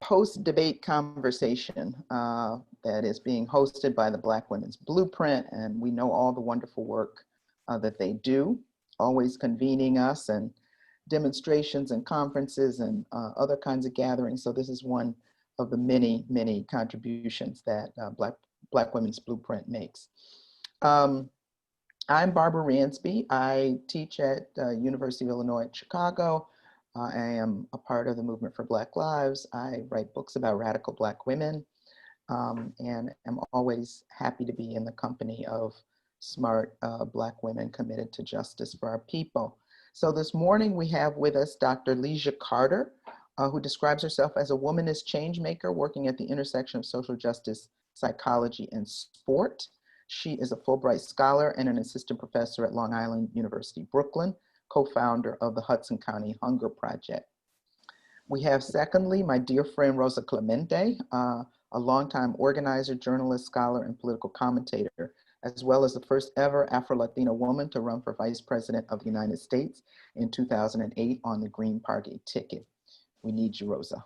post-debate conversation that is being hosted by the Black Women's Blueprint, and we know all the wonderful work that they do, always convening us and demonstrations and conferences and other kinds of gatherings. So this is one of the many, many contributions that Black Women's Blueprint makes. I'm Barbara Ransby. I teach at University of Illinois at Chicago. I am a part of the Movement for Black Lives. I write books about radical Black women, and am always happy to be in the company of smart Black women committed to justice for our people. So this morning we have with us Dr. Leeja Carter, who describes herself as a womanist change maker working at the intersection of social justice, psychology, and sport. She is a Fulbright scholar and an assistant professor at Long Island University, Brooklyn, co-founder of the Hudson County Hunger Project. We have secondly, my dear friend Rosa Clemente, a longtime organizer, journalist, scholar, and political commentator, as well as the first ever Afro-Latina woman to run for Vice President of the United States in 2008 on the Green Party ticket. We need you, Rosa.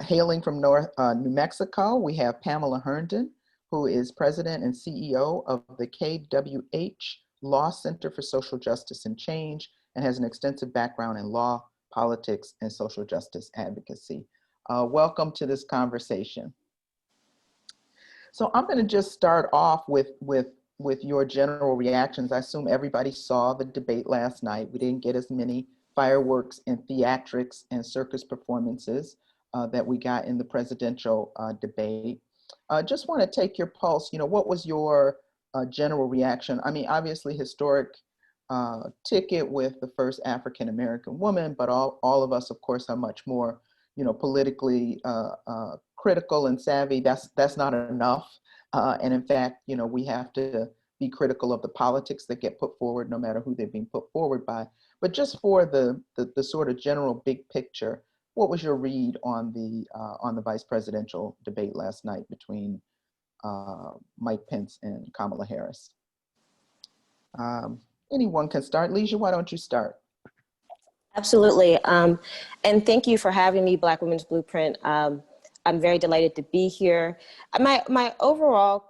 Hailing from New Mexico, we have Pamelya Herndon, who is president and CEO of the KWH Law Center for Social Justice and Change, and has an extensive background in law, politics, and social justice advocacy. Welcome to this conversation. So I'm going to just start off with your general reactions. I assume everybody saw the debate last night. We didn't get as many fireworks and theatrics and circus performances that we got in the presidential debate. Just want to take your pulse. You know, what was your general reaction? I mean, obviously historic ticket with the first African-American woman, but all of us, of course, are much more, you know, politically critical and savvy. That's not enough. And in fact, you know, we have to be critical of the politics that get put forward, no matter who they're being put forward by. But just for the sort of general big picture, what was your read on the vice presidential debate last night between Mike Pence and Kamala Harris? Anyone can start. Leeja, why don't you start? Absolutely. And thank you for having me, Black Women's Blueprint. I'm very delighted to be here. My overall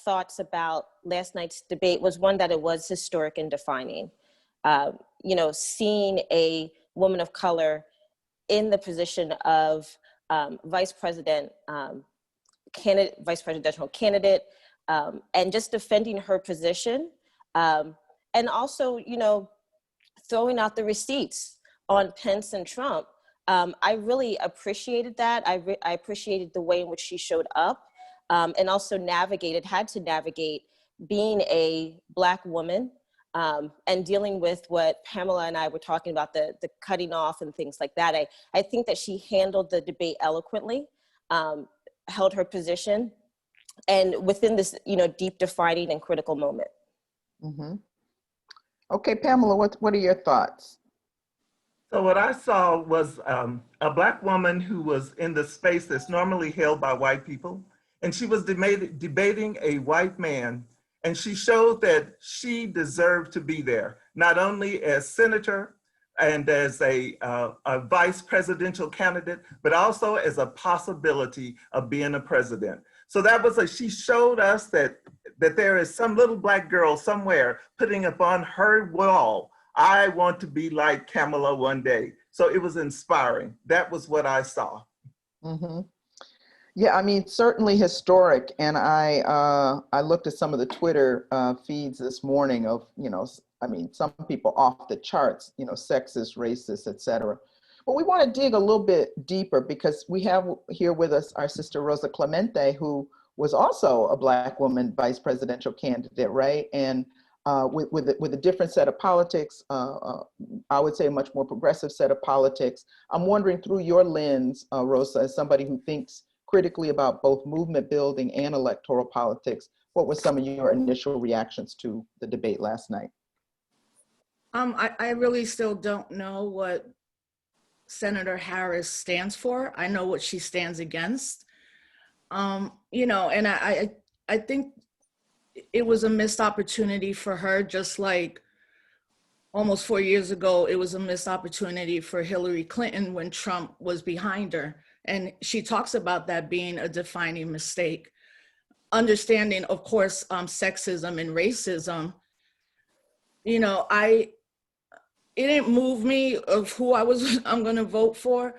thoughts about last night's debate was one that it was historic and defining. You know, seeing a woman of color in the position of vice presidential candidate, and just defending her position, and also, you know, throwing out the receipts on Pence and Trump. I really appreciated that. I appreciated the way in which she showed up, and also had to navigate being a Black woman, and dealing with what Pamelya and I were talking about, the cutting off and things like that. I think that she handled the debate eloquently, held her position, and within this, you know, deep, defining and critical moment. Mm-hmm. Okay, Pamelya, what are your thoughts? So what I saw was a Black woman who was in the space that's normally held by white people, and she was debating a white man, and she showed that she deserved to be there, not only as senator and as a vice presidential candidate, but also as a possibility of being a president. So that was she showed us that there is some little Black girl somewhere putting up on her wall, I want to be like Kamala one day. So it was inspiring. That was what I saw. Mm-hmm. Yeah, I mean, certainly historic. And I looked at some of the Twitter feeds this morning of, you know, I mean, some people off the charts, you know, sexist, racist, et cetera. But we want to dig a little bit deeper because we have here with us our sister Rosa Clemente, who was also a Black woman vice presidential candidate, right? And with a different set of politics, I would say a much more progressive set of politics. I'm wondering through your lens, Rosa, as somebody who thinks critically about both movement building and electoral politics, what were some of your initial reactions to the debate last night? I really still don't know what Senator Harris stands for. I know what she stands against. You know, and I think it was a missed opportunity for her, just like almost 4 years ago, it was a missed opportunity for Hillary Clinton when Trump was behind her. And she talks about that being a defining mistake. Understanding, of course, sexism and racism, you know, it didn't move me of who I'm going to vote for,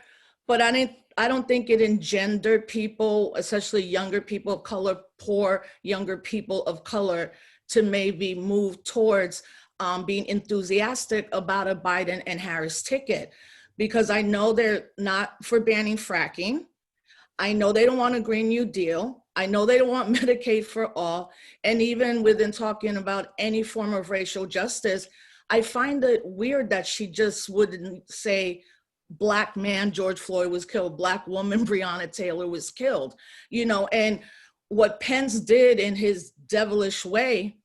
but I don't think it engendered people, especially younger people of color, poor younger people of color, to maybe move towards being enthusiastic about a Biden and Harris ticket, because I know they're not for banning fracking. I know they don't want a Green New Deal. I know they don't want Medicaid for all. And even within talking about any form of racial justice, I find it weird that she just wouldn't say Black man George Floyd was killed, Black woman Breonna Taylor was killed, you know. And what Pence did in his devilish way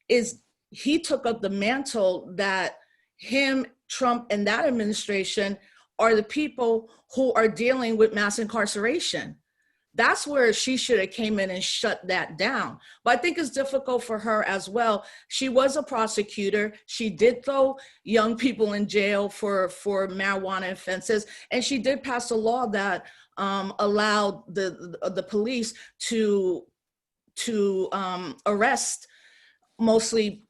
is he took up the mantle that him, Trump, and that administration are the people who are dealing with mass incarceration. That's where she should have came in and shut that down. But I think it's difficult for her as well. She was a prosecutor. She did throw young people in jail for marijuana offenses. And she did pass a law that allowed the police to arrest mostly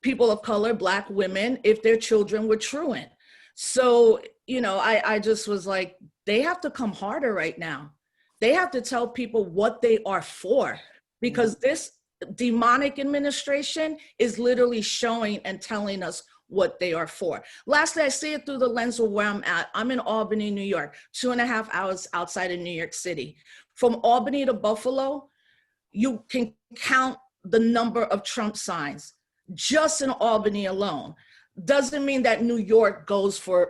people of color, Black women, if their children were truant. So, you know, I just was like, they have to come harder right now. They have to tell people what they are for, because this demonic administration is literally showing and telling us what they are for. Lastly, I see it through the lens of where I'm at. I'm in Albany, New York, 2.5 hours outside of New York City. From Albany to Buffalo, you can count the number of Trump signs just in Albany alone. Doesn't mean that New York goes for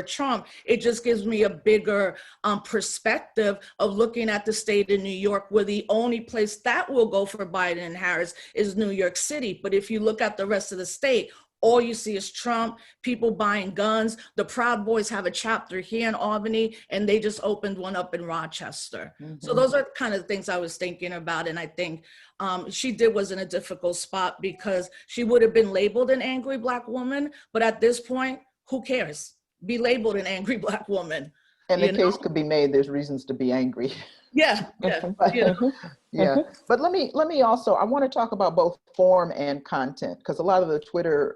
Trump. It just gives me a bigger perspective of looking at the state of New York, where the only place that will go for Biden and Harris is New York City. But if you look at the rest of the state, all you see is Trump, people buying guns. The Proud Boys have a chapter here in Albany, and they just opened one up in Rochester. So those are kind of things I was thinking about. And I think she was in a difficult spot, because she would have been labeled an angry Black woman. But at this point, who cares? Be labeled an angry Black woman. And the case could be made, there's reasons to be angry. Yeah. Yeah. But let me also, I want to talk about both form and content, because a lot of the Twitter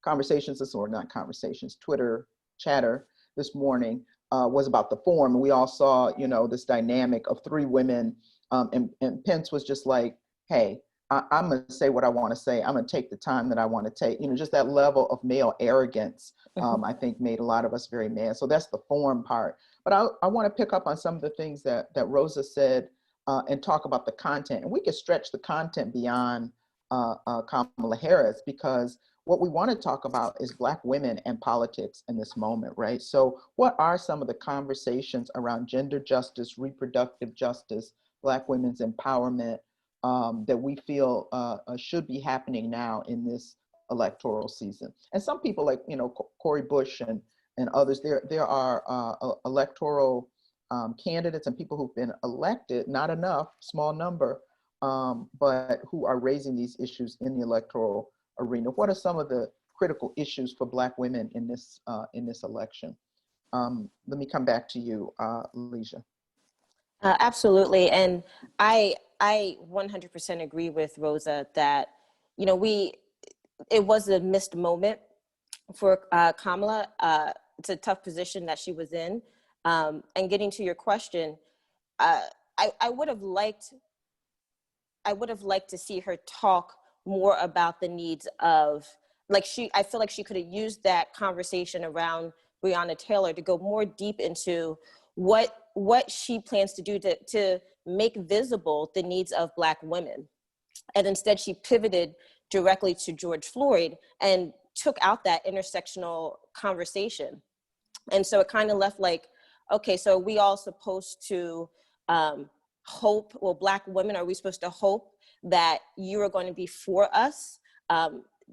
conversations, or not conversations, Twitter chatter this morning was about the form. And we all saw, you know, this dynamic of 3 women, and Pence was just like, hey, I'm going to say what I want to say. I'm going to take the time that I want to take. You know, just that level of male arrogance, I think made a lot of us very mad. So that's the form part. But I want to pick up on some of the things that Rosa said and talk about the content. And we could stretch the content beyond Kamala Harris, because what we want to talk about is Black women and politics in this moment, right? So what are some of the conversations around gender justice, reproductive justice, Black women's empowerment, that we feel should be happening now in this electoral season? And some people, like, you know, Cori Bush and others, there are electoral candidates and people who've been elected, not enough, small number, but who are raising these issues in the electoral arena. What are some of the critical issues for Black women in this election? Let me come back to you, Leeja. Absolutely. And I 100% agree with Rosa that, you know, it was a missed moment for Kamala. It's a tough position that she was in. And getting to your question, I would have liked to see her talk more about the needs of, like, I feel like she could have used that conversation around Breonna Taylor to go more deep into what she plans to do to make visible the needs of Black women. And instead she pivoted directly to George Floyd and took out that intersectional conversation. And so it kind of left like, okay, so are we all supposed to hope, well, Black women, are we supposed to hope that you are going to be for us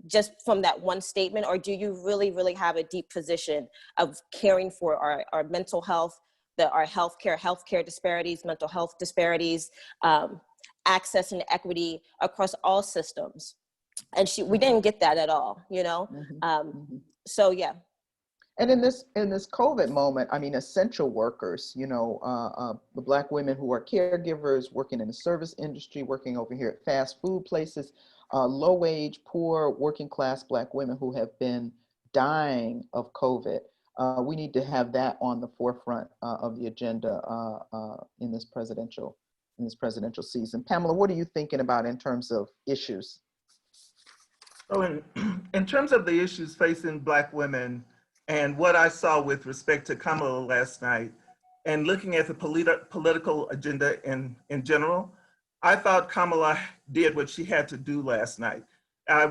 just from that one statement? Or do you really, really have a deep position of caring for our mental health, our healthcare disparities, mental health disparities, access and equity across all systems? And we didn't get that at all, you know? So, yeah. And in this COVID moment, I mean, essential workers, the Black women who are caregivers, working in the service industry, working over here at fast food places, low wage, poor, working class Black women who have been dying of COVID. We need to have that on the forefront of the agenda in this presidential season. Pamela, what are you thinking about in terms of issues? So in terms of the issues facing Black women and what I saw with respect to Kamala last night and looking at the political agenda in general, I thought Kamala did what she had to do last night.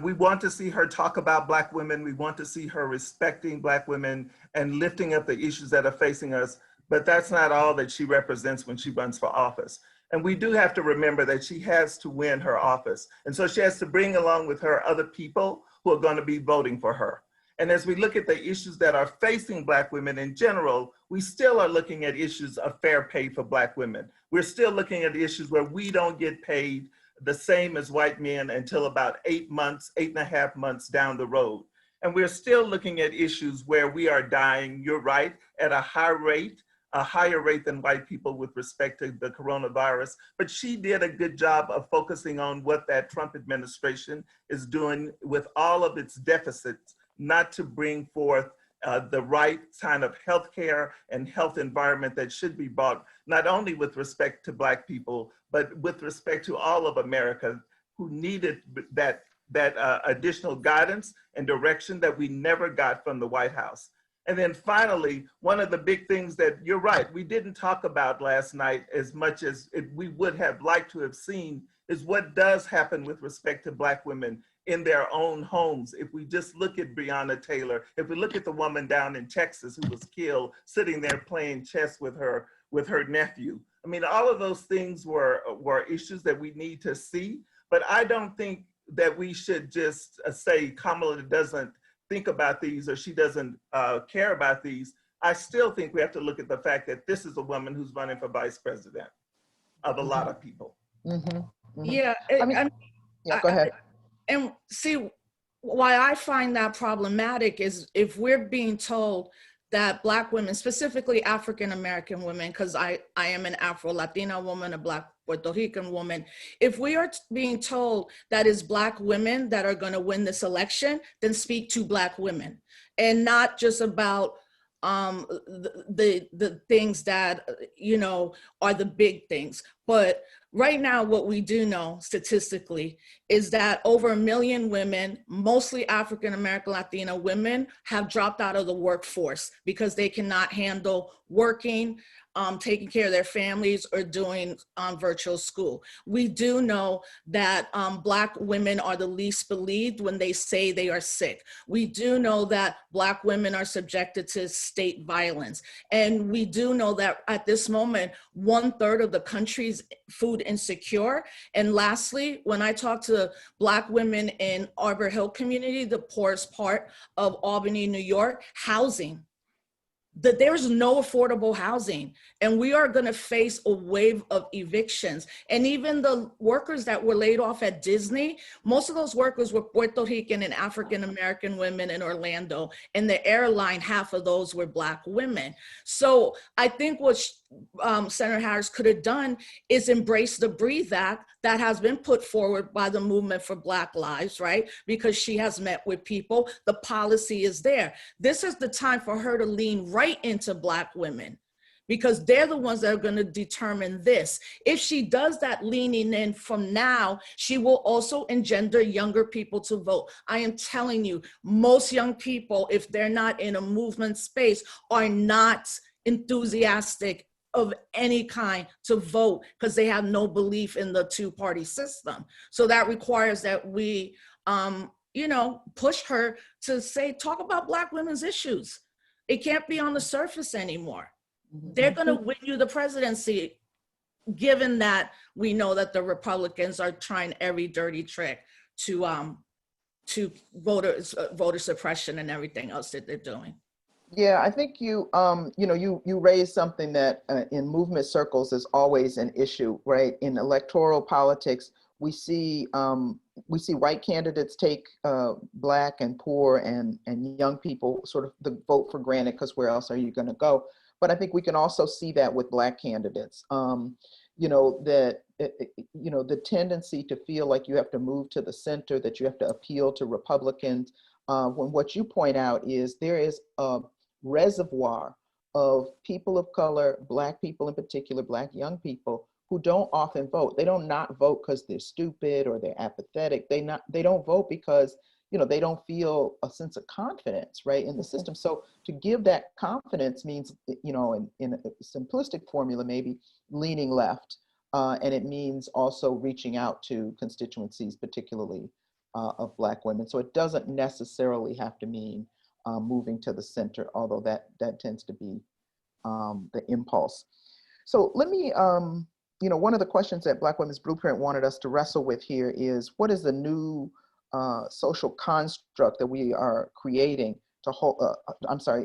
We want to see her talk about Black women. We want to see her respecting Black women and lifting up the issues that are facing us. But that's not all that she represents when she runs for office. And we do have to remember that she has to win her office. And so she has to bring along with her other people who are going to be voting for her. And as we look at the issues that are facing Black women in general, we still are looking at issues of fair pay for Black women. We're still looking at issues where we don't get paid the same as white men until about 8 months, 8.5 months down the road. And we're still looking at issues where we are dying, you're right, at a higher rate than white people with respect to the coronavirus. But she did a good job of focusing on what that Trump administration is doing with all of its deficits, not to bring forth the right kind of healthcare and health environment that should be brought, not only with respect to Black people, but with respect to all of America who needed that additional guidance and direction that we never got from the White House. And then finally, one of the big things that you're right, we didn't talk about last night as much as we would have liked to have seen is what does happen with respect to Black women in their own homes. If we just look at Breonna Taylor, if we look at the woman down in Texas who was killed, sitting there playing chess with her nephew. I mean, all of those things were issues that we need to see, but I don't think that we should just say Kamala doesn't think about these or she doesn't care about these. I still think we have to look at the fact that this is a woman who's running for vice president of a lot of people. Mm-hmm. Mm-hmm. Yeah, Go ahead. And see, why I find that problematic is if we're being told that Black women, specifically African-American women, because I am an Afro-Latina woman, a Black Puerto Rican woman, if we are being told that it's Black women that are going to win this election, then speak to Black women and not just about the things that, are the big things. But right now, what we do know statistically is that over 1 million women, mostly African-American Latina women, have dropped out of the workforce because they cannot handle working, taking care of their families, or doing virtual school. We do know that Black women are the least believed when they say they are sick. We do know that Black women are subjected to state violence. And we do know that at this moment, 1/3 of the country's food insecure. And lastly, when I talk to Black women in Arbor Hill community, the poorest part of Albany, New York, housing, that there's no affordable housing, and we are going to face a wave of evictions. And even the workers that were laid off at Disney, most of those workers were Puerto Rican and African-American women in Orlando, and the airline, half of those were Black women. So I think what Senator Harris could have done is embrace the Breathe Act that has been put forward by the Movement for Black Lives, right? Because she has met with people, the policy is there. This is the time for her to lean right into Black women, because they're the ones that are going to determine this. If she does that leaning in from now, she will also engender younger people to vote. I am telling you, most young people, if they're not in a movement space, are not enthusiastic of any kind to vote because they have no belief in the two-party system. So that requires that we, push her to say, talk about Black women's issues. It can't be on the surface anymore. They're going to win you the presidency, given that we know that the Republicans are trying every dirty trick to voter suppression and everything else that they're doing. Yeah, I think you raised something that in movement circles is always an issue, right? In electoral politics, we see, we see white candidates take Black and poor and young people sort of the vote for granted because where else are you going to go? But I think we can also see that with Black candidates. That the tendency to feel like you have to move to the center, that you have to appeal to Republicans, when what you point out is there is a reservoir of people of color, Black people in particular, Black young people, who don't often vote. They don't not vote because they're stupid or they're apathetic. They don't vote because they don't feel a sense of confidence, right, in the system. So to give that confidence means, in a simplistic formula, maybe leaning left, and it means also reaching out to constituencies, particularly of Black women. So it doesn't necessarily have to mean moving to the center, although that tends to be the impulse. So let me, one of the questions that Black Women's Blueprint wanted us to wrestle with here is, what is the new social construct that we are creating to hold,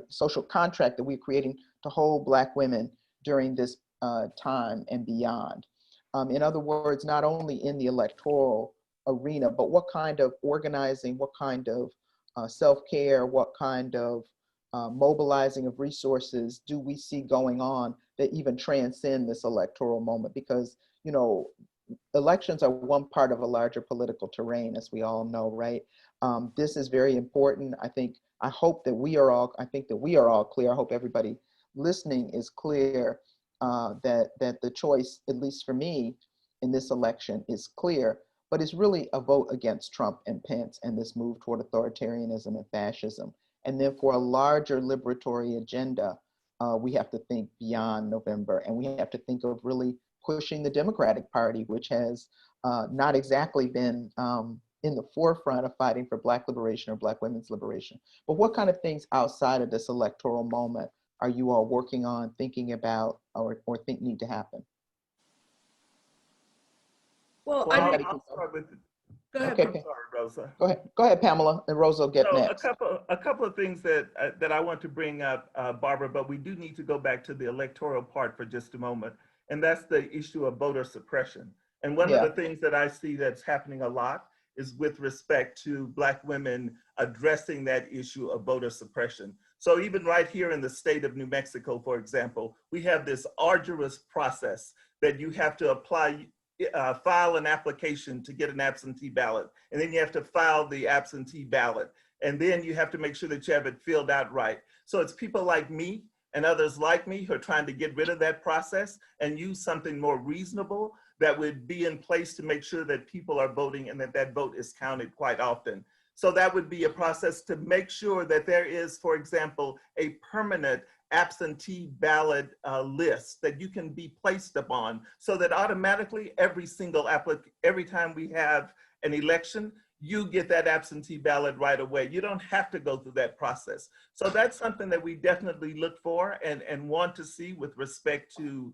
social contract that we're creating to hold Black women during this time and beyond? In other words, not only in the electoral arena, but what kind of organizing, what kind of self-care, what kind of mobilizing of resources do we see going on that even transcend this electoral moment? Because, elections are one part of a larger political terrain, as we all know, right? This is very important. I hope that we are all clear. I hope everybody listening is clear that the choice, at least for me, in this election is clear, but it's really a vote against Trump and Pence and this move toward authoritarianism and fascism. And then for a larger liberatory agenda, we have to think beyond November, and we have to think of really pushing the Democratic Party, which has not exactly been in the forefront of fighting for Black liberation or Black women's liberation. But what kind of things outside of this electoral moment are you all working on, thinking about, or think need to happen? Well, I'll start with go ahead. Okay, I'm sorry, Rosa. Go ahead, Pamela, and Rosa will get next. A couple of things that I want to bring up, Barbara, but we do need to go back to the electoral part for just a moment, and that's the issue of voter suppression. And one of the things that I see that's happening a lot is with respect to Black women addressing that issue of voter suppression. So even right here in the state of New Mexico, for example, we have this arduous process that you have to file an application to get an absentee ballot, and then you have to file the absentee ballot, and then you have to make sure that you have it filled out right. So it's people like me and others like me who are trying to get rid of that process and use something more reasonable that would be in place to make sure that people are voting and that vote is counted quite often. So that would be a process to make sure that there is, for example, a permanent absentee ballot list that you can be placed upon, so that automatically every time we have an election, you get that absentee ballot right away. You don't have to go through that process. So that's something that we definitely look for and want to see with respect to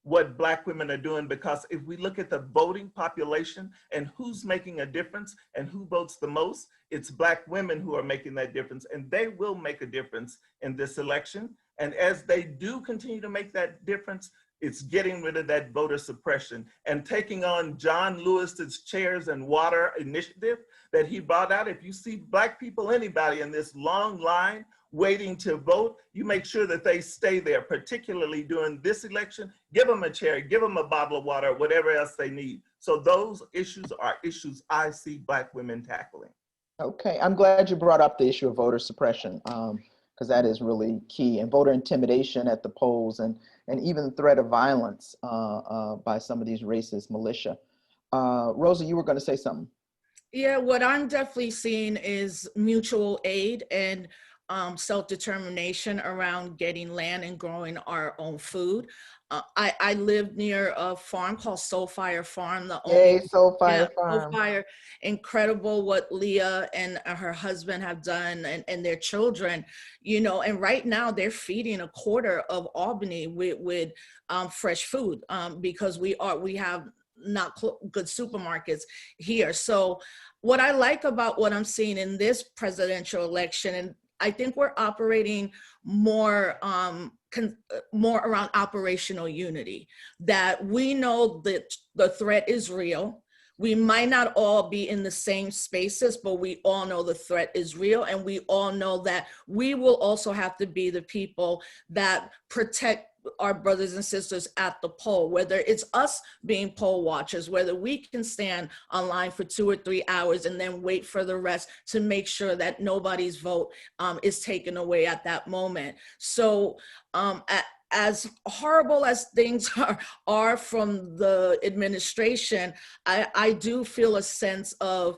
what Black women are doing, because if we look at the voting population and who's making a difference and who votes the most, it's Black women who are making that difference, and they will make a difference in this election. And as they do continue to make that difference, it's getting rid of that voter suppression and taking on John Lewis's Chairs and Water initiative that he brought out. If you see Black people, anybody in this long line waiting to vote, you make sure that they stay there, particularly during this election. Give them a chair, give them a bottle of water, whatever else they need. So those issues are issues I see Black women tackling. Okay, I'm glad you brought up the issue of voter suppression, because that is really key, and voter intimidation at the polls, and even the threat of violence by some of these racist militia. Rosa, you were going to say something. Yeah, what I'm definitely seeing is mutual aid and self-determination around getting land and growing our own food. I live near a farm called Soulfire Farm. Soulfire Farm. Soulfire, incredible what Leeja and her husband have done, and their children, and right now they're feeding a quarter of Albany with fresh food because we have not good supermarkets here. So what I like about what I'm seeing in this presidential election, and I think we're operating more around operational unity, that we know that the threat is real. we might not all be in the same spaces, but we all know the threat is real. And we all know that we will also have to be the people that protect our brothers and sisters at the poll, whether it's us being poll watchers, whether we can stand online for 2 or 3 hours and then wait for the rest to make sure that nobody's vote is taken away at that moment. So as horrible as things are from the administration, I do feel a sense of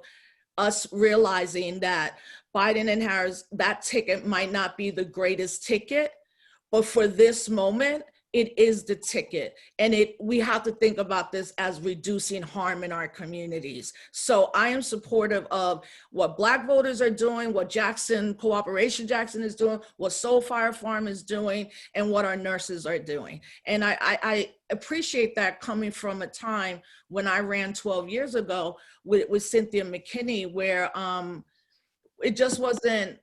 us realizing that Biden and Harris, that ticket might not be the greatest ticket, but for this moment, it is the ticket. And we have to think about this as reducing harm in our communities. So I am supportive of what Black voters are doing, what Cooperation Jackson is doing, what Soul Fire Farm is doing, and what our nurses are doing. And I appreciate that coming from a time when I ran 12 years ago with Cynthia McKinney, where it just wasn't,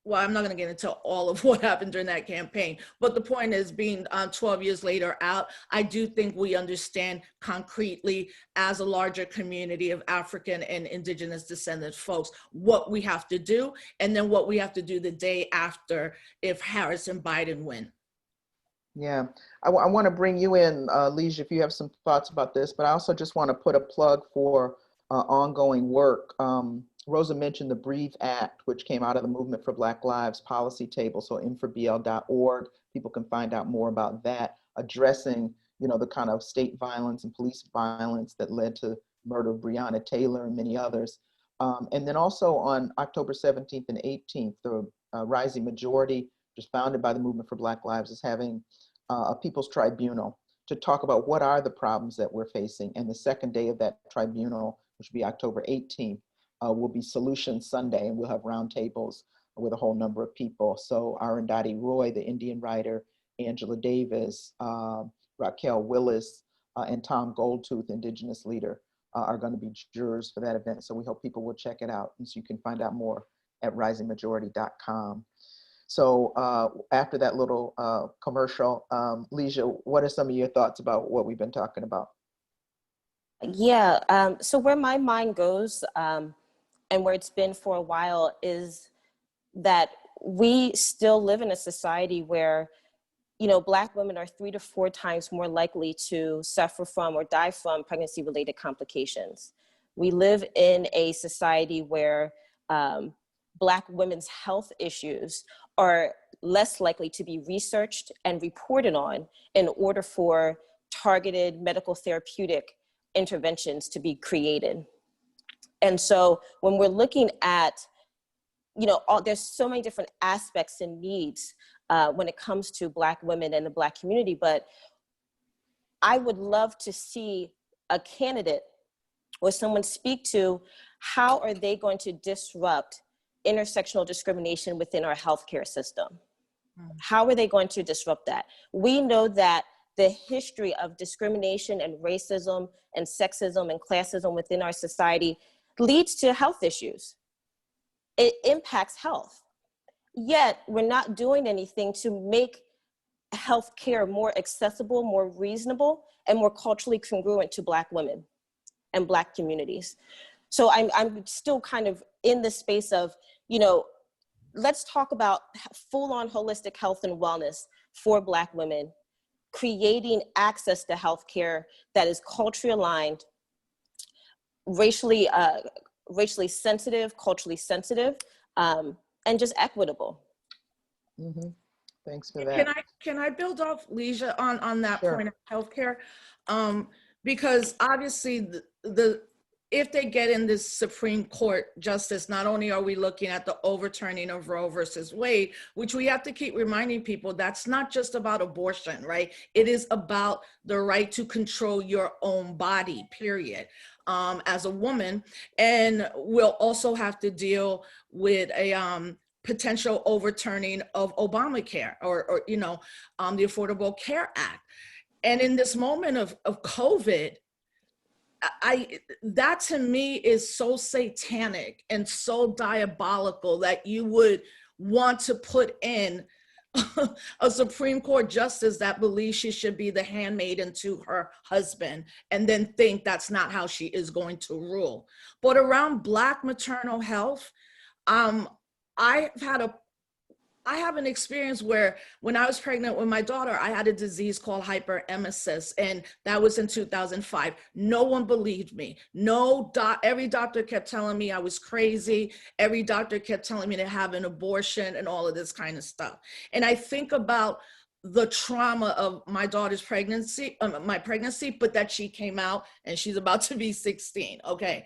well, I'm not going to get into all of what happened during that campaign, but the point is, being 12 years later out, I do think we understand concretely as a larger community of African and indigenous descendant folks what we have to do, and then what we have to do the day after if Harris and Biden win. Yeah, I want to bring you in, Leeja, if you have some thoughts about this, but I also just want to put a plug for ongoing work. Rosa mentioned the Breathe Act, which came out of the Movement for Black Lives policy table, so infobl.org. People can find out more about that, addressing, the kind of state violence and police violence that led to murder of Breonna Taylor and many others. And then also on October 17th and 18th, the Rising Majority, which is founded by the Movement for Black Lives, is having a People's Tribunal to talk about what are the problems that we're facing. And the second day of that tribunal, which will be October 18th, will be Solution Sunday, and we'll have roundtables with a whole number of people. So Arundhati Roy, the Indian writer, Angela Davis, Raquel Willis, and Tom Goldtooth, Indigenous leader, are going to be jurors for that event. So we hope people will check it out. And so you can find out more at risingmajority.com. So after that little commercial, Leeja, what are some of your thoughts about what we've been talking about? Yeah, so where my mind goes, and where it's been for a while, is that we still live in a society where, Black women are 3 to 4 times more likely to suffer from or die from pregnancy-related complications. We live in a society where Black women's health issues are less likely to be researched and reported on in order for targeted medical therapeutic interventions to be created. And so when we're looking at, there's so many different aspects and needs when it comes to Black women and the Black community, but I would love to see a candidate or someone speak to how are they going to disrupt intersectional discrimination within our healthcare system? How are they going to disrupt that? We know that the history of discrimination and racism and sexism and classism within our society leads to health issues. It impacts health. Yet we're not doing anything to make healthcare more accessible, more reasonable, and more culturally congruent to Black women and Black communities. So I'm still kind of in the space of, let's talk about full-on holistic health and wellness for Black women, creating access to healthcare that is culturally aligned, racially sensitive, culturally sensitive, and just equitable. Mm-hmm. Thanks for that. Can I build off Leeja on that Sure. point of healthcare? Because obviously if they get in this Supreme Court justice, not only are we looking at the overturning of Roe versus Wade, which we have to keep reminding people, that's not just about abortion, right? It is about the right to control your own body, period, as a woman. And we'll also have to deal with a potential overturning of Obamacare or the Affordable Care Act. And in this moment of COVID, that to me is so satanic and so diabolical that you would want to put in a Supreme Court justice that believes she should be the handmaiden to her husband and then think that's not how she is going to rule. But around Black maternal health, I have an experience where when I was pregnant with my daughter, I had a disease called hyperemesis, and that was in 2005. No one believed me. Every doctor kept telling me I was crazy. Every doctor kept telling me to have an abortion and all of this kind of stuff. And I think about the trauma of my daughter's pregnancy, my pregnancy, but that she came out and she's about to be 16. Okay.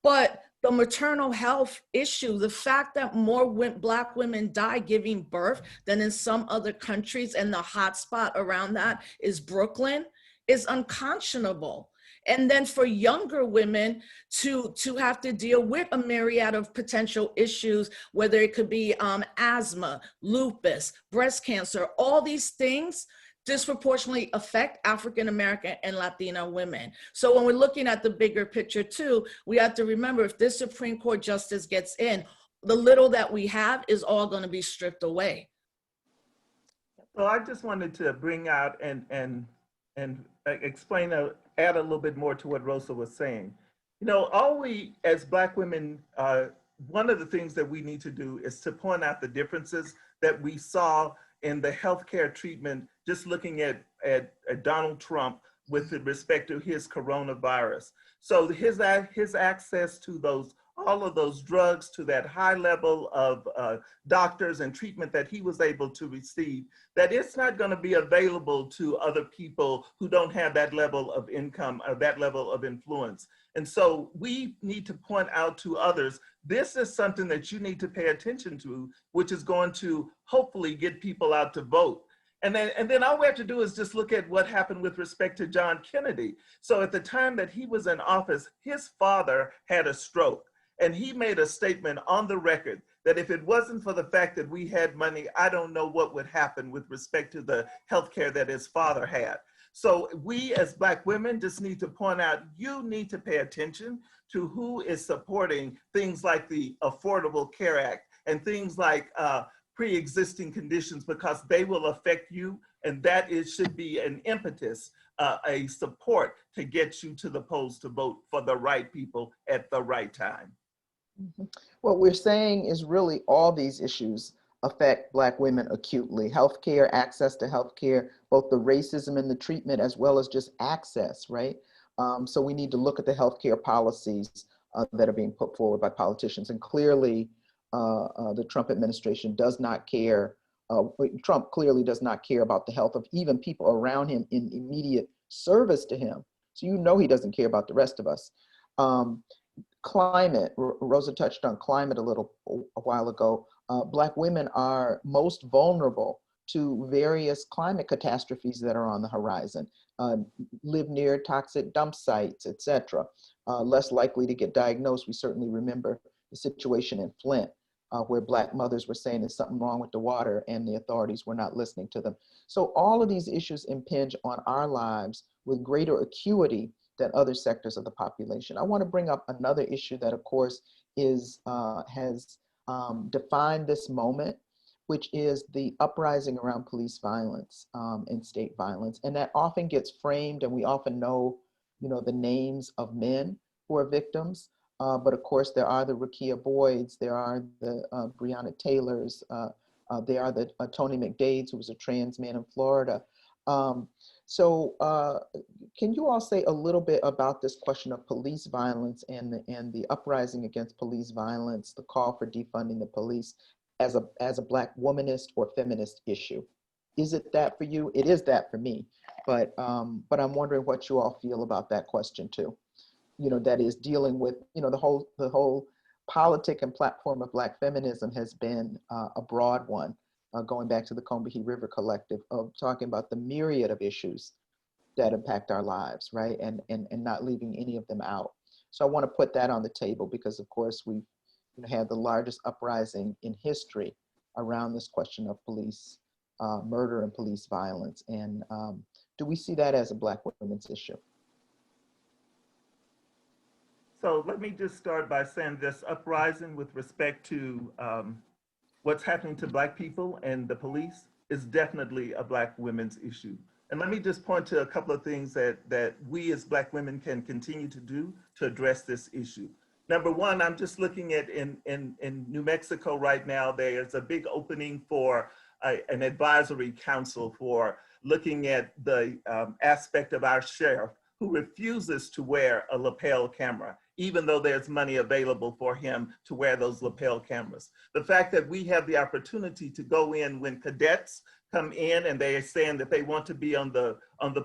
But the maternal health issue, the fact that more Black women die giving birth than in some other countries, and the hotspot around that is Brooklyn, is unconscionable. And then for younger women to have to deal with a myriad of potential issues, whether it could be asthma, lupus, breast cancer, all these things disproportionately affect African American and Latina women. So when we're looking at the bigger picture too, we have to remember, if this Supreme Court justice gets in, the little that we have is all going to be stripped away. So I just wanted to bring out and explain, add a little bit more to what Rosa was saying. You know, all we as Black women, one of the things that we need to do is to point out the differences that we saw in the healthcare treatment, just looking at Donald Trump with respect to his coronavirus. So his access to all of those drugs, to that high level of doctors and treatment that he was able to receive, that it's not going to be available to other people who don't have that level of income or that level of influence. And so we need to point out to others, this is something that you need to pay attention to, which is going to hopefully get people out to vote. And then all we have to do is just look at what happened with respect to John Kennedy. So at the time that he was in office, his father had a stroke. And he made a statement on the record that if it wasn't for the fact that we had money, I don't know what would happen with respect to the healthcare that his father had. So we as Black women just need to point out, you need to pay attention to who is supporting things like the Affordable Care Act and things like pre-existing conditions, because they will affect you, and that should be an impetus, a support to get you to the polls to vote for the right people at the right time. What we're saying is really all these issues affect Black women acutely. Healthcare, access to healthcare, both the racism and the treatment, as well as just access, right? So we need to look at the healthcare policies that are being put forward by politicians. And clearly, the Trump administration does not care. Trump clearly does not care about the health of even people around him in immediate service to him. So you know he doesn't care about the rest of us. Climate, Rosa touched on climate a while ago. Black women are most vulnerable to various climate catastrophes that are on the horizon. Live near toxic dump sites, etc. Less likely to get diagnosed. We certainly remember the situation in Flint, where Black mothers were saying there's something wrong with the water and the authorities were not listening to them. So all of these issues impinge on our lives with greater acuity than other sectors of the population. I want to bring up another issue that, of course, has defined this moment, which is the uprising around police violence and state violence. And that often gets framed, and we often know, the names of men who are victims. But of course, there are the Rekia Boyds, there are the Breonna Taylors, there are the Tony McDades, who was a trans man in Florida. So can you all say a little bit about this question of police violence and the uprising against police violence, the call for defunding the police as a Black womanist or feminist issue? Is it that for you? It is that for me, but I'm wondering what you all feel about that question too. That is dealing with, the whole politic and platform of Black feminism has been a broad one. Going back to the Combahee River Collective, of talking about the myriad of issues that impact our lives, right? And not leaving any of them out. So I want to put that on the table because, of course, we've had the largest uprising in history around this question of police murder and police violence. And do we see that as a Black women's issue? So let me just start by saying this uprising with respect to what's happening to Black people and the police. is definitely a Black women's issue. And let me just point to a couple of things that we as Black women can continue to do to address this issue. Number one, I'm just looking at in New Mexico right now, there's a big opening for an advisory council for looking at the aspect of our sheriff who refuses to wear a lapel camera, even though there's money available for him to wear those lapel cameras. The fact that we have the opportunity to go in when cadets come in and they are saying that they want to be on the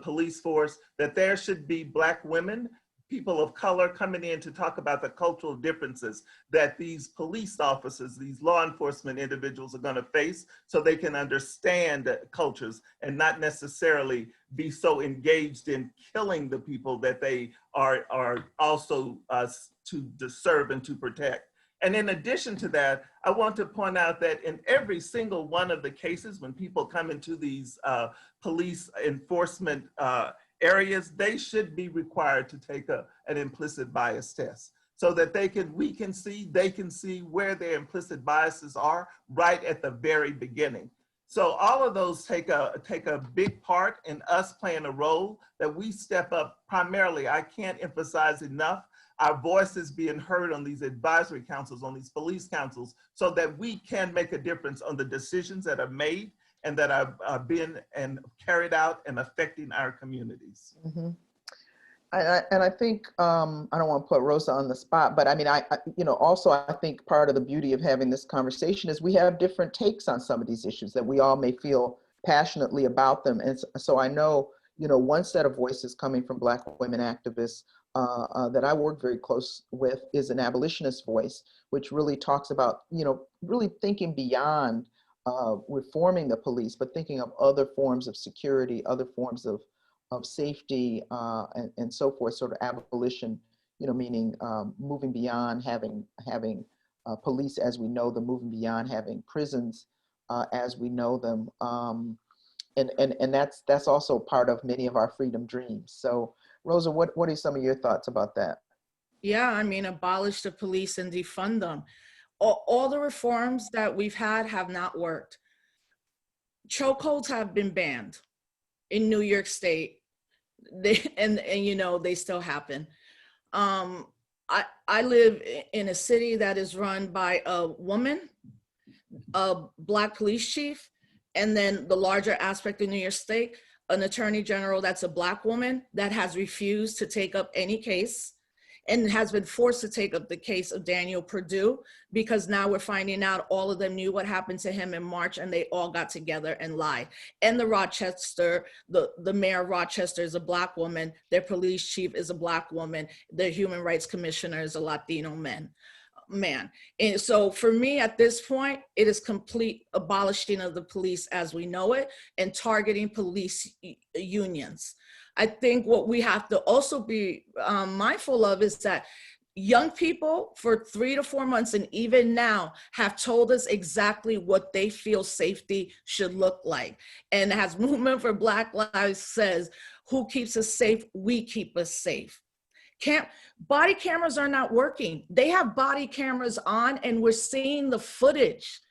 police force, that there should be Black women, people of color coming in to talk about the cultural differences that these police officers, these law enforcement individuals are going to face, so they can understand cultures and not necessarily be so engaged in killing the people that they are also to serve and to protect. And in addition to that, I want to point out that in every single one of the cases, when people come into these police enforcement areas, they should be required to take an implicit bias test so that they can see where their implicit biases are right at the very beginning. So all of those take a big part in us playing a role that we step up primarily. I can't emphasize enough our voices being heard on these advisory councils, on these police councils, so that we can make a difference on the decisions that are made and that are being and carried out and affecting our communities. Mm-hmm. And I think, I don't want to put Rosa on the spot, but I mean, also I think part of the beauty of having this conversation is we have different takes on some of these issues that we all may feel passionately about them. And so I know, one set of voices coming from Black women activists that I work very close with is an abolitionist voice, which really talks about, really thinking beyond reforming the police, but thinking of other forms of security, other forms of safety and so forth, sort of abolition, meaning moving beyond having police as we know them, moving beyond having prisons as we know them. And that's also part of many of our freedom dreams. So Rosa, what are some of your thoughts about that? Yeah, I mean, abolish the police and defund them. All the reforms that we've had have not worked. Chokeholds have been banned in New York State. They still happen. I live in a city that is run by a woman, a Black police chief, and then the larger aspect of New York State, an attorney general that's a Black woman that has refused to take up any case and has been forced to take up the case of Daniel Perdue, because now we're finding out all of them knew what happened to him in March and they all got together and lied. And the mayor of Rochester is a Black woman, their police chief is a Black woman, their human rights commissioner is a Latino man. And so for me at this point, it is complete abolishing of the police as we know it and targeting police unions. I think what we have to also be mindful of is that young people for 3 to 4 months and even now have told us exactly what they feel safety should look like. And as Movement for Black Lives says, who keeps us safe? We keep us safe. Body cameras are not working. They have body cameras on and we're seeing the footage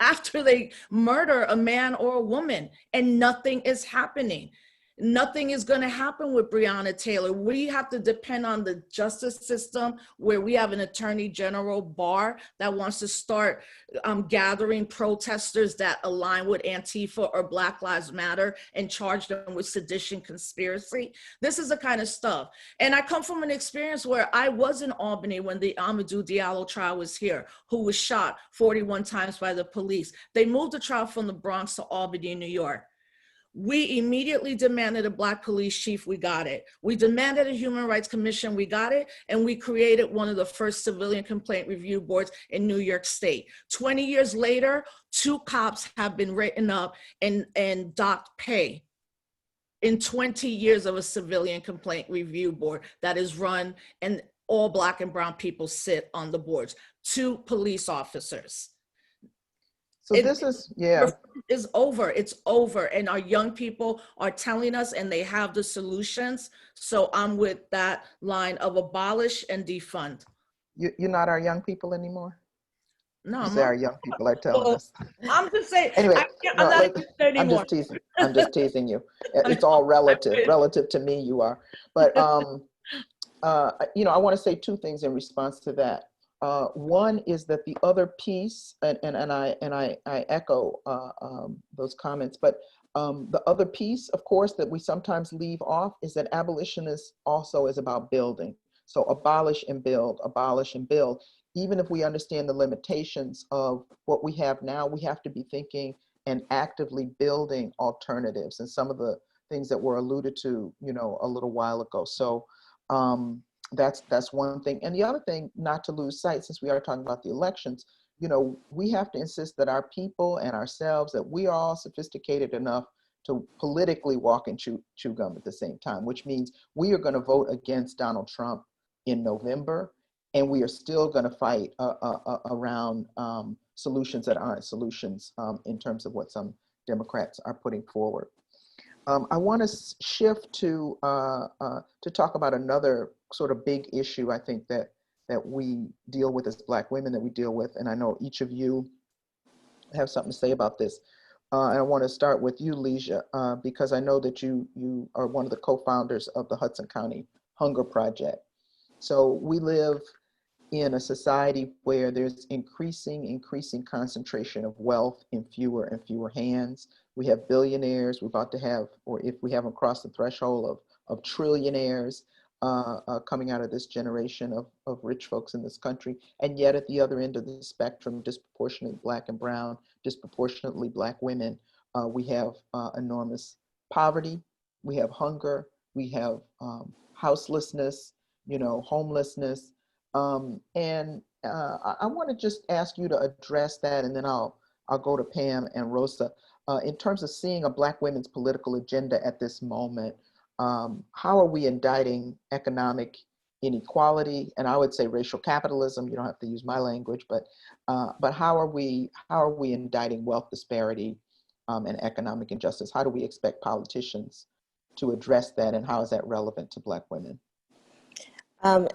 after they murder a man or a woman and nothing is happening. Nothing is going to happen with Breonna Taylor. We have to depend on the justice system where we have an attorney general Barr that wants to start gathering protesters that align with Antifa or Black Lives Matter and charge them with sedition conspiracy. This is the kind of stuff. And I come from an experience where I was in Albany when the Amadou Diallo trial was here, who was shot 41 times by the police. They moved the trial from the Bronx to Albany, New York. We immediately demanded a Black police chief, we got it. We demanded a human rights commission, we got it. And we created one of the first civilian complaint review boards in New York State. 20 years later, 2 cops have been written up and docked pay in 20 years of a civilian complaint review board that is run and all Black and brown people sit on the boards. 2 police officers. So this is, yeah. It's over, it's over. And our young people are telling us and they have the solutions. So I'm with that line of abolish and defund. You're not our young people anymore? No, You I'm say our not. young people are telling us. I'm just saying. Anyway, I'm no, not even I'm 31. just teasing. I'm just teasing you. It's all relative. Relative to me, you are. But I want to say two things in response to that. One is that the other piece, and I echo those comments, but the other piece, of course, that we sometimes leave off is that abolitionists also is about building. So abolish and build, abolish and build. Even if we understand the limitations of what we have now, we have to be thinking and actively building alternatives, and some of the things that were alluded to, a little while ago. So that's one thing. And the other thing, not to lose sight, since we are talking about the elections, we have to insist that our people and ourselves, that we are all sophisticated enough to politically walk and chew gum at the same time, which means we are going to vote against Donald Trump in November, and we are still going to fight around solutions that aren't solutions in terms of what some Democrats are putting forward. I want to shift to talk about another sort of big issue I think that we deal with as Black women, that we deal with, and I know each of you have something to say about this. And I want to start with you, Leeja, because I know that you are one of the co-founders of the Hudson County Hunger Project. So we live in a society where there's increasing concentration of wealth in fewer and fewer hands. We have billionaires. We're about to have, or if we haven't crossed the threshold of trillionaires coming out of this generation of rich folks in this country. And yet at the other end of the spectrum, disproportionately Black and brown, disproportionately Black women, we have enormous poverty, we have hunger, we have houselessness, homelessness. And I want to just ask you to address that, and then I'll go to Pam and Rosa. In terms of seeing a Black women's political agenda at this moment, how are we indicting economic inequality, and I would say racial capitalism? You don't have to use my language, but how are we indicting wealth disparity and economic injustice? How do we expect politicians to address that, and how is that relevant to Black women?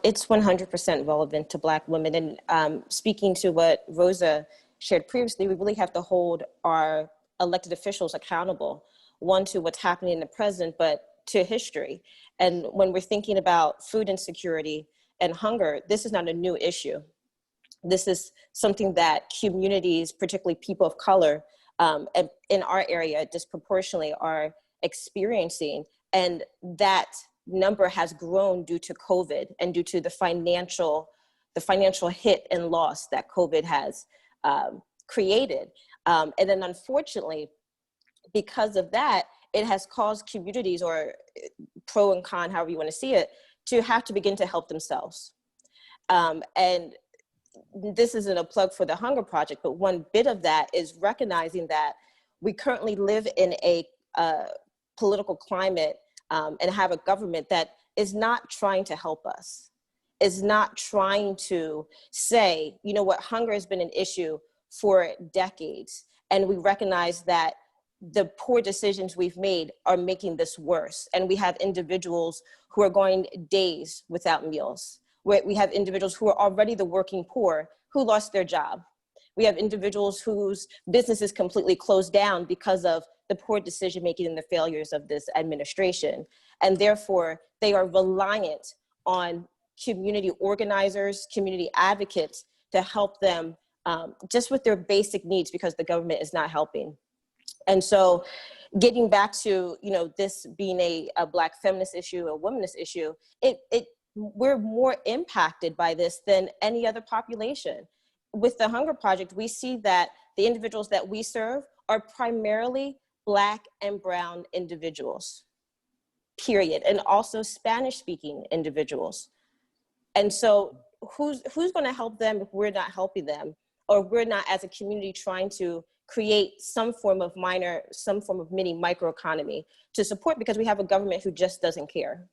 It's 100% relevant to Black women. And speaking to what Rosa shared previously, we really have to hold our elected officials accountable, one, to what's happening in the present, but to history. And when we're thinking about food insecurity and hunger, this is not a new issue. This is something that communities, particularly people of color, and in our area disproportionately are experiencing. And that number has grown due to COVID and due to the financial hit and loss that COVID has created. And then unfortunately, because of that, it has caused communities, or pro and con, however you want to see it, to have to begin to help themselves. And this isn't a plug for the Hunger Project, but one bit of that is recognizing that we currently live in a political climate and have a government that is not trying to help us, is not trying to say, you know what, hunger has been an issue for decades. And we recognize that the poor decisions we've made are making this worse. And we have individuals who are going days without meals. We have individuals who are already the working poor who lost their job. We have individuals whose businesses completely closed down because of the poor decision-making and the failures of this administration. And therefore, they are reliant on community organizers, community advocates to help them just with their basic needs, because the government is not helping. And so getting back to, this being a Black feminist issue, a womanist issue, we're more impacted by this than any other population. With the Hunger Project, we see that the individuals that we serve are primarily Black and brown individuals, period, and also Spanish-speaking individuals. And so who's going to help them if we're not helping them, or we're not, as a community, trying to create some form of mini microeconomy to support, because we have a government who just doesn't care.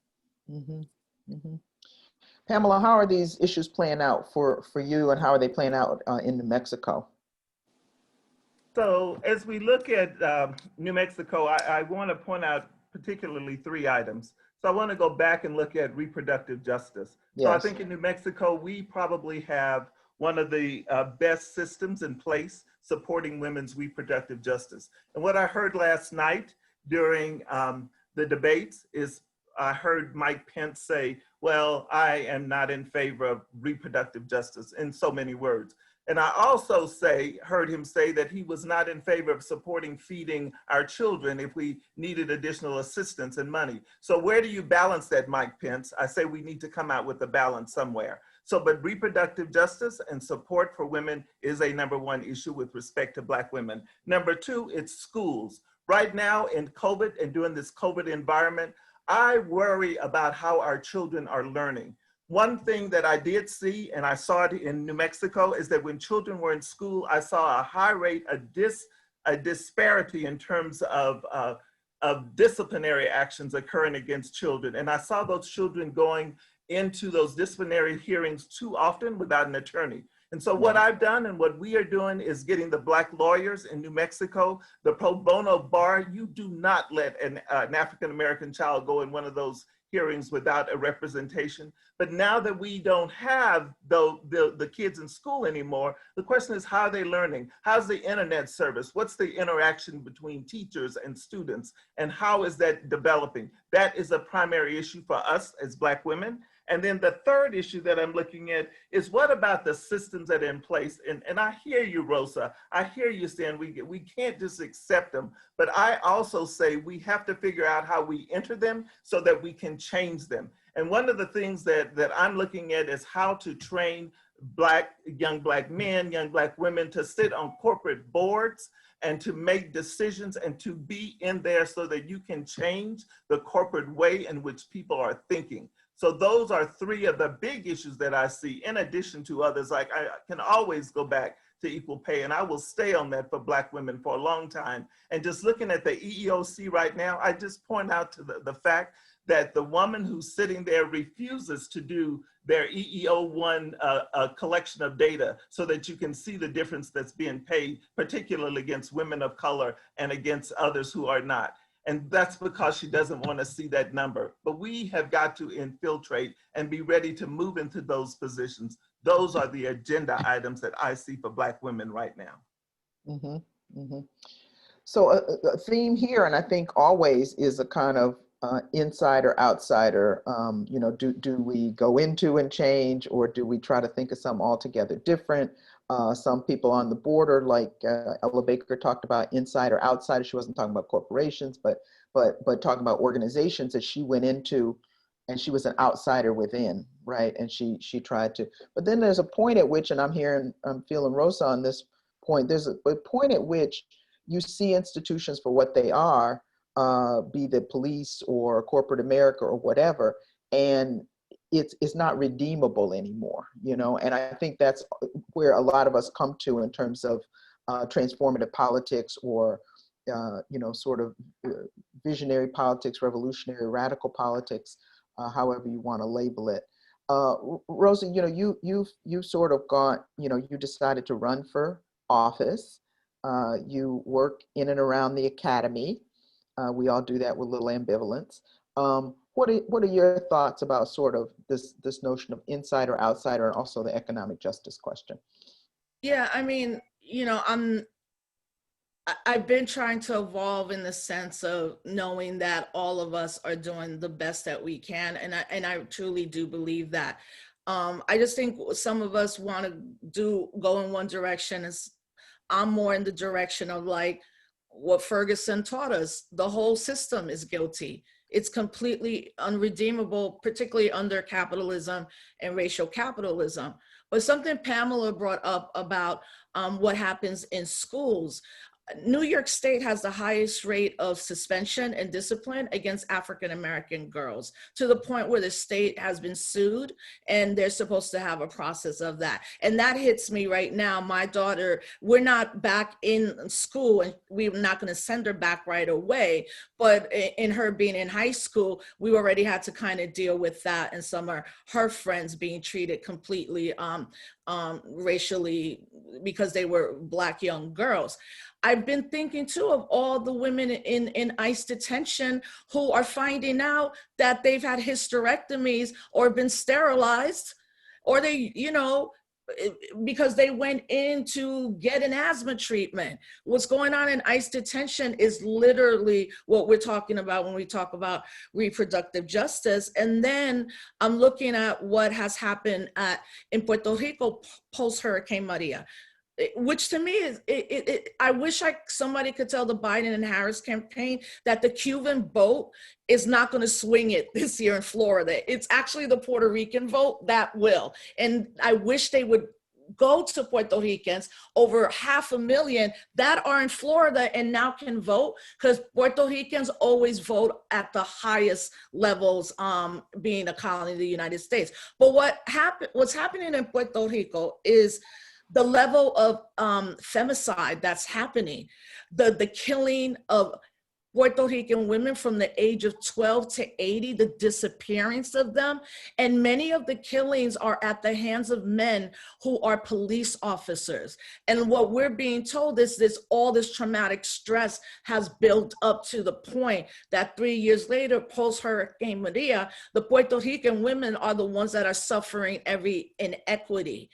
Mm-hmm. Mm-hmm. Pamela, how are these issues playing out for you, and how are they playing out in New Mexico? So as we look at New Mexico, I want to point out particularly 3 items. So I want to go back and look at reproductive justice. Yes. So I think in New Mexico, we probably have one of the best systems in place supporting women's reproductive justice. And what I heard last night during the debates is I heard Mike Pence say, well, I am not in favor of reproductive justice, in so many words. And I also heard him say that he was not in favor of supporting feeding our children if we needed additional assistance and money. So where do you balance that, Mike Pence? I say we need to come out with a balance somewhere. So, but reproductive justice and support for women is a #1 issue with respect to Black women. #2, it's schools. Right now in COVID and during this COVID environment, I worry about how our children are learning. One thing that I did see, and I saw it in New Mexico, is that when children were in school, I saw a high rate, a disparity in terms of disciplinary actions occurring against children. And I saw those children going into those disciplinary hearings too often without an attorney. And so what I've done and what we are doing is getting the Black lawyers in New Mexico, the pro bono bar. You do not let an African-American child go in one of those hearings without a representation. But now that we don't have the kids in school anymore, the question is, how are they learning? How's the internet service? What's the interaction between teachers and students? And how is that developing? That is a primary issue for us as Black women. And then the third issue that I'm looking at is, what about the systems that are in place? And I hear you, Rosa. I hear you saying we can't just accept them. But I also say we have to figure out how we enter them so that we can change them. And one of the things that I'm looking at is how to train young Black men, young Black women to sit on corporate boards and to make decisions and to be in there so that you can change the corporate way in which people are thinking. So those are three of the big issues that I see, in addition to others. Like, I can always go back to equal pay, and I will stay on that for Black women for a long time. And just looking at the EEOC right now, I just point out to the fact that the woman who's sitting there refuses to do their EEO1 collection of data so that you can see the difference that's being paid, particularly against women of color and against others who are not. And that's because she doesn't want to see that number. But we have got to infiltrate and be ready to move into those positions. Those are the agenda items that I see for Black women right now. Mm-hmm, mm-hmm. So a theme here, and I think always, is a kind of insider outsider. You know, do we go into and change, or do we try to think of something altogether different? Some people on the border, like Ella Baker, talked about insider outsider. She wasn't talking about corporations, but talking about organizations that she went into, and she was an outsider within, right? And she tried to. But then there's a point at which, and I'm feeling Rosa on this point. There's a point at which you see institutions for what they are, be the police or corporate America or whatever, and it's not redeemable anymore, you know? And I think that's where a lot of us come to in terms of transformative politics, or, you know, sort of visionary politics, revolutionary, radical politics, however you want to label it. Rosa, you know, you sort of got, you know, you decided to run for office. You work in and around the academy. We all do that with little ambivalence. What are your thoughts about sort of this notion of insider, outsider, and also the economic justice question? Yeah, I mean, you know, I've been trying to evolve in the sense of knowing that all of us are doing the best that we can, and I truly do believe that. I just think some of us want to go in one direction. I'm more in the direction of like what Ferguson taught us. The whole system is guilty. It's completely unredeemable, particularly under capitalism and racial capitalism. But something Pamelya brought up about what happens in schools. New York State has the highest rate of suspension and discipline against African-American girls, to the point where the state has been sued and they're supposed to have a process of that. And that hits me right now. My daughter, we're not back in school, and we're not going to send her back right away. But in her being in high school, we already had to kind of deal with that, and some of her friends being treated completely racially because they were Black young girls. I've been thinking too of all the women in ICE detention who are finding out that they've had hysterectomies or been sterilized, or they, you know, because they went in to get an asthma treatment. What's going on in ICE detention is literally what we're talking about when we talk about reproductive justice. And then I'm looking at what has happened in Puerto Rico post-Hurricane Maria, which to me is, I wish somebody could tell the Biden and Harris campaign that the Cuban vote is not going to swing it this year in Florida. It's actually the Puerto Rican vote that will. And I wish they would go to Puerto Ricans, over 500,000 that are in Florida and now can vote, because Puerto Ricans always vote at the highest levels, being a colony of the United States. But what's happening in Puerto Rico is the level of femicide that's happening, the killing of Puerto Rican women from the age of 12 to 80, the disappearance of them. And many of the killings are at the hands of men who are police officers. And what we're being told is all this traumatic stress has built up to the point that 3 years later, post-Hurricane Maria, the Puerto Rican women are the ones that are suffering every inequity.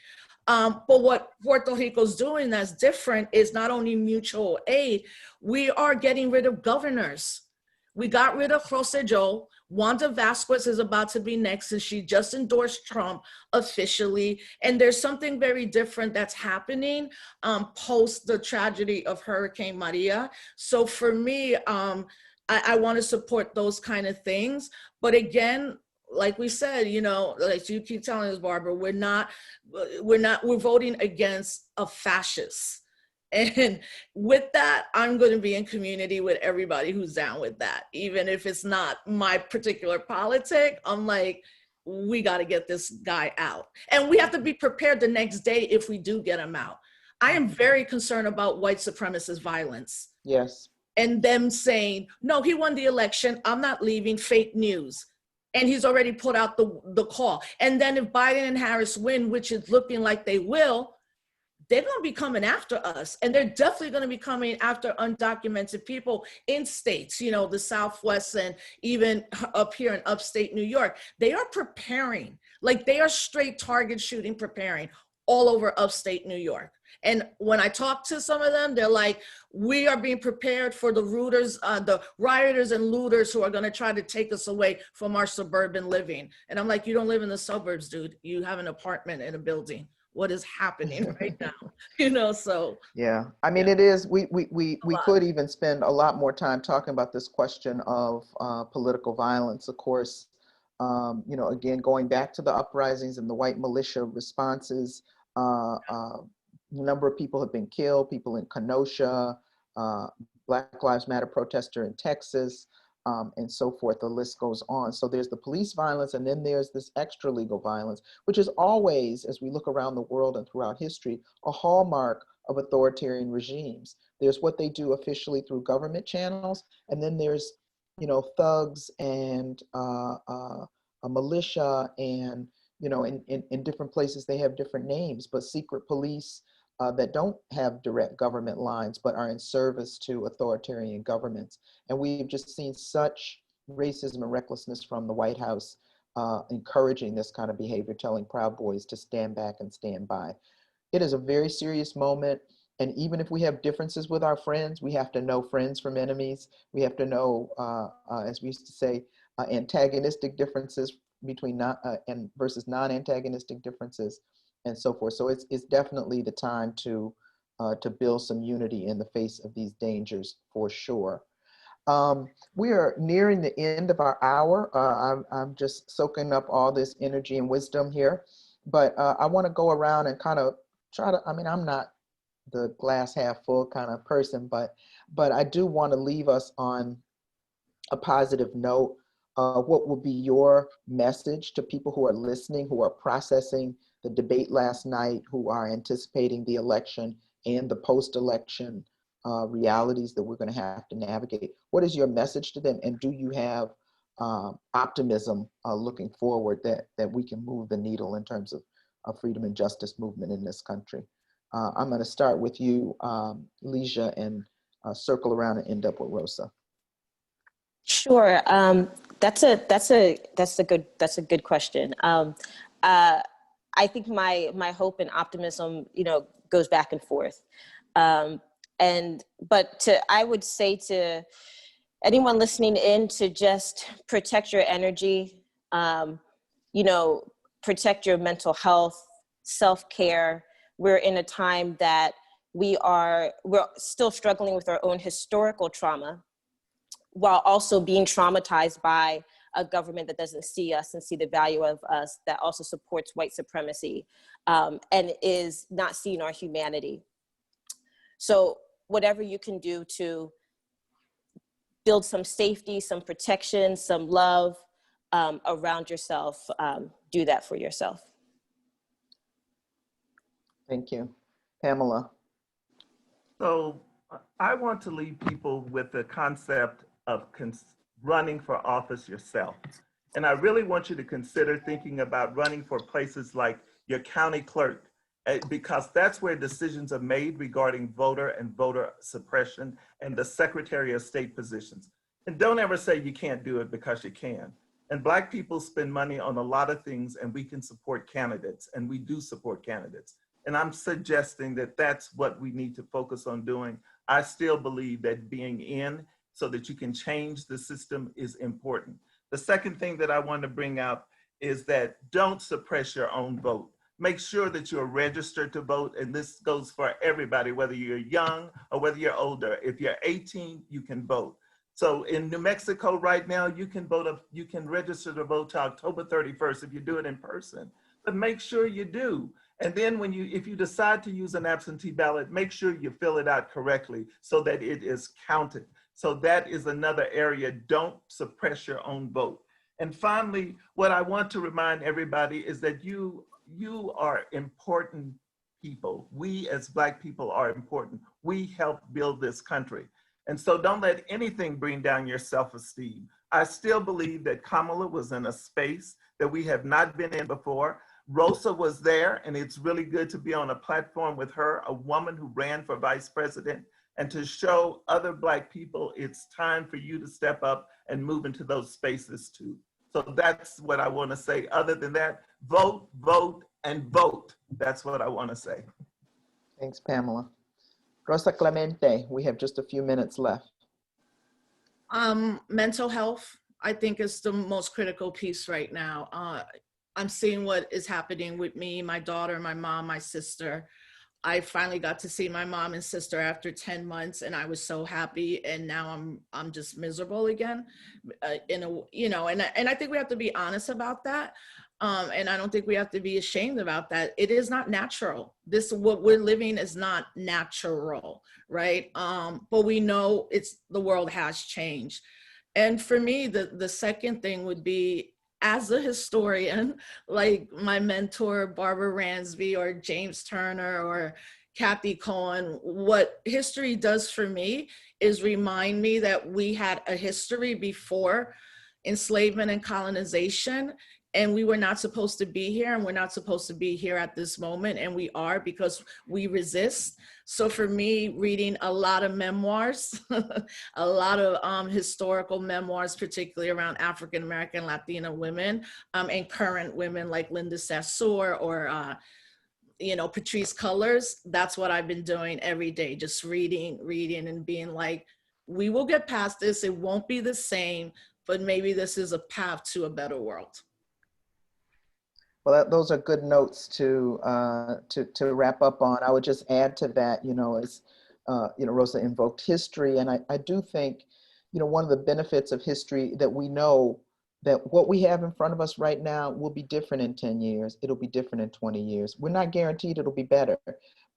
But what Puerto Rico's doing that's different is not only mutual aid, we are getting rid of governors. We got rid of Rosselló. Wanda Vasquez is about to be next, and she just endorsed Trump officially. And there's something very different that's happening post the tragedy of Hurricane Maria. So for me, I want to support those kind of things. But again, like we said, like you keep telling us, Barbara, we're voting against a fascist. And with that, I'm going to be in community with everybody who's down with that. Even if it's not my particular politic, I'm like, we got to get this guy out. And we have to be prepared the next day if we do get him out. I am very concerned about white supremacist violence. Yes. And them saying, no, he won the election, I'm not leaving, fake news. And he's already put out the call. And then if Biden and Harris win, which is looking like they will, they're going to be coming after us. And they're definitely going to be coming after undocumented people in states, the Southwest and even up here in upstate New York. They are preparing, like they are straight target shooting, preparing all over upstate New York. And when I talk to some of them, they're like, we are being prepared for the rioters and looters who are going to try to take us away from our suburban living. And I'm like, you don't live in the suburbs, dude. You have an apartment in a building. What is happening right now? So. Yeah, I mean, it is, we could even spend a lot more time talking about this question of political violence, of course. Again, going back to the uprisings and the white militia responses, a number of people have been killed, people in Kenosha, Black Lives Matter protester in Texas, and so forth. The list goes on. So there's the police violence, and then there's this extra legal violence, which is always, as we look around the world and throughout history, a hallmark of authoritarian regimes. There's what they do officially through government channels, and then there's, thugs and a militia, and in different places they have different names, but secret police that don't have direct government lines, but are in service to authoritarian governments. And we've just seen such racism and recklessness from the White House encouraging this kind of behavior, telling Proud Boys to stand back and stand by. It is a very serious moment. And even if we have differences with our friends, we have to know friends from enemies. We have to know, as we used to say, antagonistic differences between versus non-antagonistic differences, and so forth. So it's definitely the time to build some unity in the face of these dangers, for sure. We are nearing the end of our hour. I'm just soaking up all this energy and wisdom here, but I want to go around and kind of try to, I'm not the glass half full kind of person, but I do want to leave us on a positive note. What will be your message to people who are listening, who are processing the debate last night, who are anticipating the election and the post-election realities that we're going to have to navigate? What is your message to them? And do you have optimism looking forward that we can move the needle in terms of a freedom and justice movement in this country? I'm going to start with you, Leeja, and circle around and end up with Rosa. Sure. That's a good question. I think my hope and optimism, goes back and forth. But I would say to anyone listening in to just protect your energy, protect your mental health, self-care. We're in a time that we're still struggling with our own historical trauma, while also being traumatized by a government that doesn't see us and see the value of us, that also supports white supremacy, and is not seeing our humanity. So whatever you can do to build some safety, some protection, some love around yourself, do that for yourself. Thank you. Pamela. So I want to leave people with the concept of running for office yourself. And I really want you to consider thinking about running for places like your county clerk, because that's where decisions are made regarding voter and voter suppression and the Secretary of State positions. And don't ever say you can't do it, because you can. And Black people spend money on a lot of things, and we can support candidates, and we do support candidates. And I'm suggesting that that's what we need to focus on doing. I still believe that being in so that you can change the system is important. The second thing that I want to bring out is that don't suppress your own vote. Make sure that you're registered to vote, and this goes for everybody, whether you're young or whether you're older. If you're 18, you can vote. So in New Mexico right now, you can register to vote till October 31st if you do it in person. But make sure you do. And then if you decide to use an absentee ballot, make sure you fill it out correctly so that it is counted. So that is another area. Don't suppress your own vote. And finally, what I want to remind everybody is that you are important people. We as Black people are important. We help build this country. And so don't let anything bring down your self-esteem. I still believe that Kamala was in a space that we have not been in before. Rosa was there, and it's really good to be on a platform with her, a woman who ran for vice president, and to show other Black people it's time for you to step up and move into those spaces too. So that's what I want to say. Other than that, vote, vote, and vote. That's what I want to say. Thanks, Pamela. Rosa Clemente, we have just a few minutes left. Mental health, I think, is the most critical piece right now. I'm seeing what is happening with me, my daughter, my mom, my sister. I finally got to see my mom and sister after 10 months, and I was so happy. And now I'm just miserable again. And I think we have to be honest about that. And I don't think we have to be ashamed about that. It is not natural. What we're living is not natural, right? But we know the world has changed. And for me, the second thing would be, as a historian, like my mentor, Barbara Ransby or James Turner or Kathy Cohen, what history does for me is remind me that we had a history before enslavement and colonization, and we were not supposed to be here, and we're not supposed to be here at this moment, and we are, because we resist. So for me, reading a lot of memoirs, a lot of historical memoirs, particularly around African-American, Latina women, and current women like Linda Sarsour or Patrice Cullors, that's what I've been doing every day, just reading and being like, we will get past this, it won't be the same, but maybe this is a path to a better world. Well, those are good notes to wrap up on. I would just add to that, as Rosa invoked history, and I do think, one of the benefits of history that we know that what we have in front of us right now will be different in 10 years. It'll be different in 20 years. We're not guaranteed it'll be better,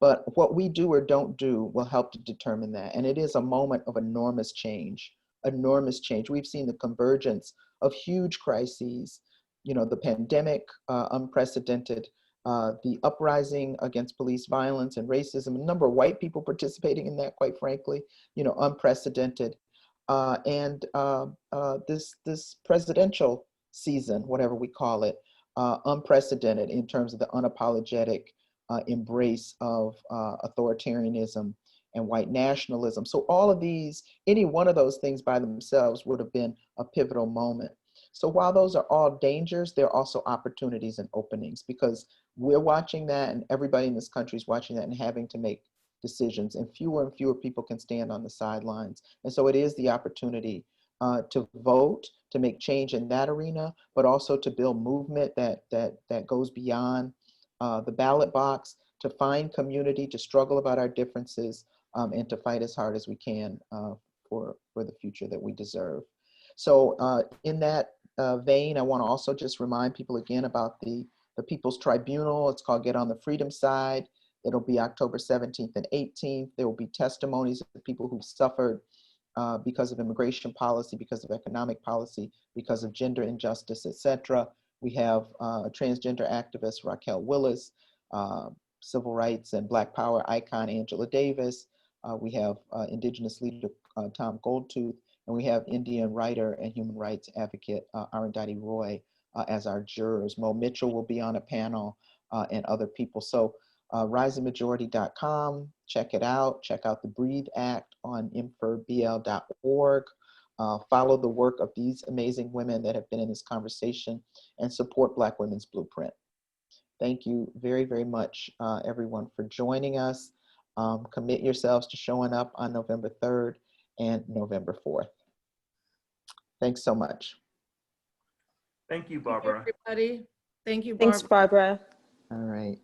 but what we do or don't do will help to determine that. And it is a moment of enormous change. We've seen the convergence of huge crises. The pandemic, unprecedented, the uprising against police violence and racism, a number of white people participating in that, quite frankly, unprecedented. And this presidential season, whatever we call it, unprecedented in terms of the unapologetic embrace of authoritarianism and white nationalism. So all of these, any one of those things by themselves would have been a pivotal moment. So while those are all dangers, there are also opportunities and openings, because we're watching that and everybody in this country is watching that and having to make decisions, and fewer people can stand on the sidelines. And so it is the opportunity to vote, to make change in that arena, but also to build movement that goes beyond the ballot box, to find community, to struggle about our differences, and to fight as hard as we can for the future that we deserve. So in that vein, I want to also just remind people again about the People's Tribunal. It's called Get on the Freedom Side. It'll be October 17th and 18th. There will be testimonies of people who've suffered because of immigration policy, because of economic policy, because of gender injustice, etc. We have transgender activist Raquel Willis, civil rights and Black Power icon Angela Davis. We have Indigenous leader Tom Goldtooth, and we have Indian writer and human rights advocate Arundhati Roy as our jurors. Mo Mitchell will be on a panel and other people. So risingmajority.com, check it out. Check out the Breathe Act on inferbl.org. Follow the work of these amazing women that have been in this conversation, and support Black Women's Blueprint. Thank you very, very much, everyone, for joining us. Commit yourselves to showing up on November 3rd and November 4th. Thanks so much. Thank you, Barbara. Thank you, everybody. Thank you, Barbara. Thanks, Barbara. All right.